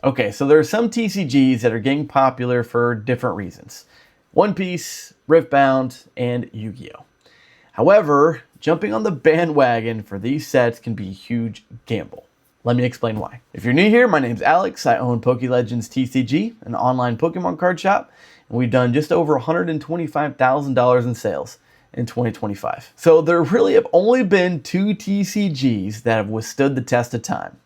Okay, so there are some TCGs that are getting popular for different reasons. One Piece, Riftbound, and Yu-Gi-Oh! However, jumping on the bandwagon for these sets can be a huge gamble. Let me explain why. If you're new here, my name's Alex. I own PokeLegends TCG, an online Pokemon card shop, and we've done just over $125,000 in sales in 2025. So there really have only been two TCGs that have withstood the test of time.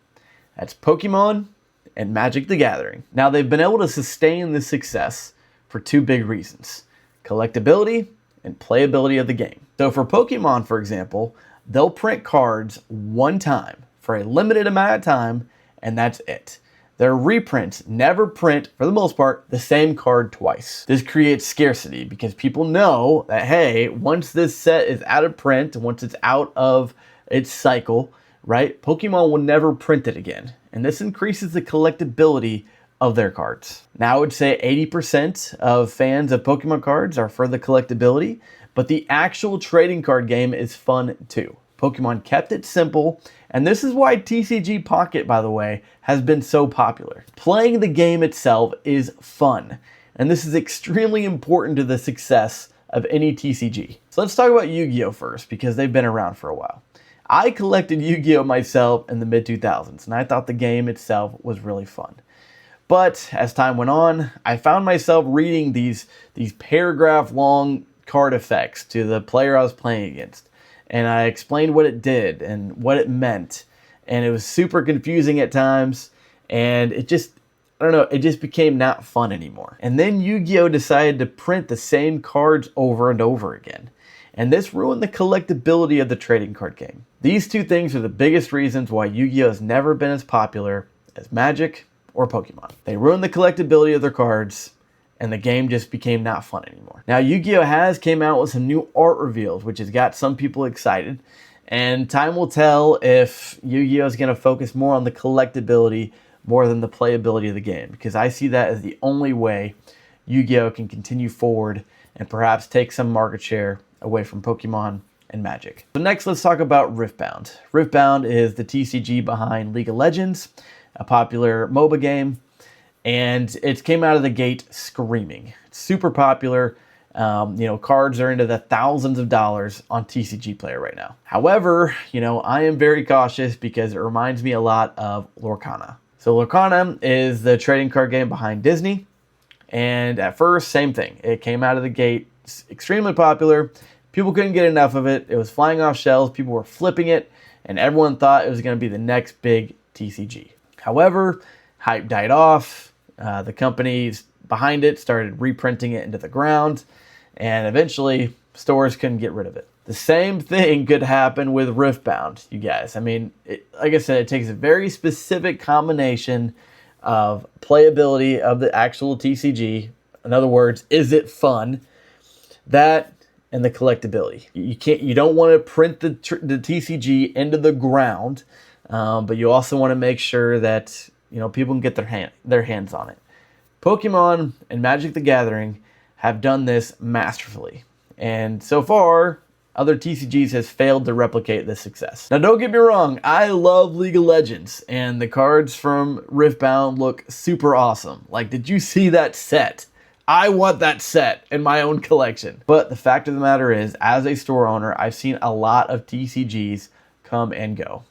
That's Pokemon and Magic the Gathering. Now, they've been able to sustain this success for two big reasons: collectability and playability of the game. So for Pokemon, for example, they'll print cards one time for a limited amount of time, and that's it. Their reprints never print, for the most part, the same card twice. This creates scarcity because people know that, hey, once this set is out of print, once it's out of its cycle, right, Pokemon will never print it again. And this increases the collectability of their cards. Now I would say 80% of fans of Pokemon cards are for the collectability, but the actual trading card game is fun too. Pokemon kept it simple, and this is why TCG Pocket, by the way, has been so popular. Playing the game itself is fun, and this is extremely important to the success of any TCG. So let's talk about Yu-Gi-Oh! First, because they've been around for a while. I collected Yu-Gi-Oh! Myself in the mid-2000s, and I thought the game itself was really fun. But as time went on, I found myself reading these paragraph-long card effects to the player I was playing against. And I explained what it did and what it meant. And it was super confusing at times. And it just, I don't know, it just became not fun anymore. And then Yu-Gi-Oh! Decided to print the same cards over and over again. And this ruined the collectability of the trading card game. These two things are the biggest reasons why Yu-Gi-Oh! Has never been as popular as Magic or Pokemon. They ruined the collectability of their cards, and the game just became not fun anymore. Now, Yu-Gi-Oh! Has came out with some new art reveals, which has got some people excited, and time will tell if Yu-Gi-Oh! Is going to focus more on the collectability more than the playability of the game, because I see that as the only way Yu-Gi-Oh! Can continue forward and perhaps take some market share away from Pokemon and Magic. So next, let's talk about Riftbound. Riftbound is the TCG behind League of Legends, a popular MOBA game, and it came out of the gate screaming. It's super popular. Cards are into the thousands of dollars on TCG Player right now. However, I am very cautious because it reminds me a lot of Lorcana. So Lorcana is the trading card game behind Disney, and at first, same thing. It came out of the gate extremely popular. People couldn't get enough of it. It was flying off shelves. People were flipping it, and everyone thought it was going to be the next big TCG. However, hype died off. The companies behind it started reprinting it into the ground, and eventually stores couldn't get rid of it. The same thing could happen with Riftbound, you guys. I mean, like I said, it takes a very specific combination of playability of the actual TCG. In other words, is it fun? That and the collectability. You don't want to print the TCG into the ground, but you also want to make sure that people can get their hands on it. Pokemon and Magic the Gathering have done this masterfully, and so far, other TCGs has failed to replicate this success. Now, don't get me wrong, I love League of Legends, and the cards from Riftbound look super awesome. Like, did you see that set? I want that set in my own collection. But the fact of the matter is, as a store owner, I've seen a lot of TCGs come and go.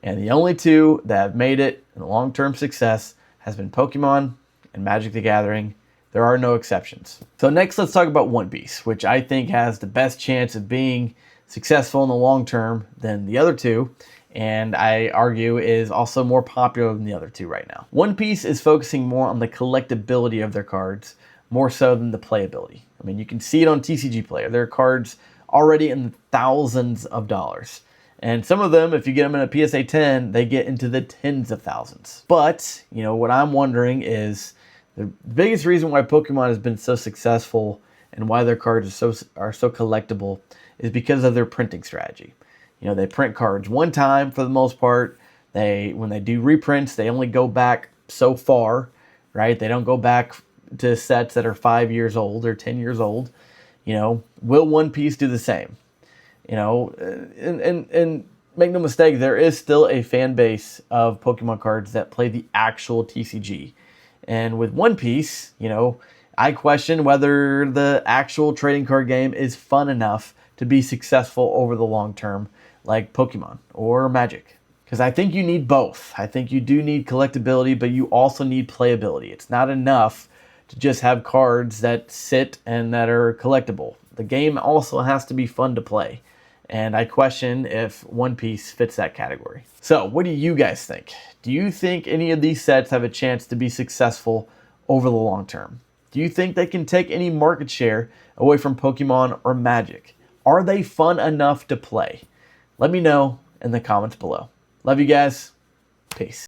And the only two that have made it a long-term success has been Pokemon and Magic the Gathering. There are no exceptions. So next, let's talk about One Piece, which I think has the best chance of being successful in the long term than the other two, and I argue is also more popular than the other two right now. One Piece is focusing more on the collectability of their cards, more so than the playability. I mean, you can see it on TCG Player. There are cards already in the thousands of dollars. And some of them, if you get them in a PSA 10, they get into the tens of thousands. But, what I'm wondering is, the biggest reason why Pokemon has been so successful and why their cards are so collectible is because of their printing strategy. They print cards one time for the most part. When they do reprints, they only go back so far, right? They don't go back to sets that are 5 years old or 10 years old. Will One Piece do the same? And make no mistake, there is still a fan base of Pokemon cards that play the actual TCG. And with One Piece, you know, I question whether the actual trading card game is fun enough to be successful over the long term, like Pokemon or Magic. Because I think you need both. I think you do need collectability, but you also need playability. It's not enough to just have cards that sit and that are collectible. The game also has to be fun to play. And I question if One Piece fits that category. So what do you guys think? Do you think any of these sets have a chance to be successful over the long term? Do you think they can take any market share away from Pokemon or Magic? Are they fun enough to play? Let me know in the comments below. Love you guys. Peace.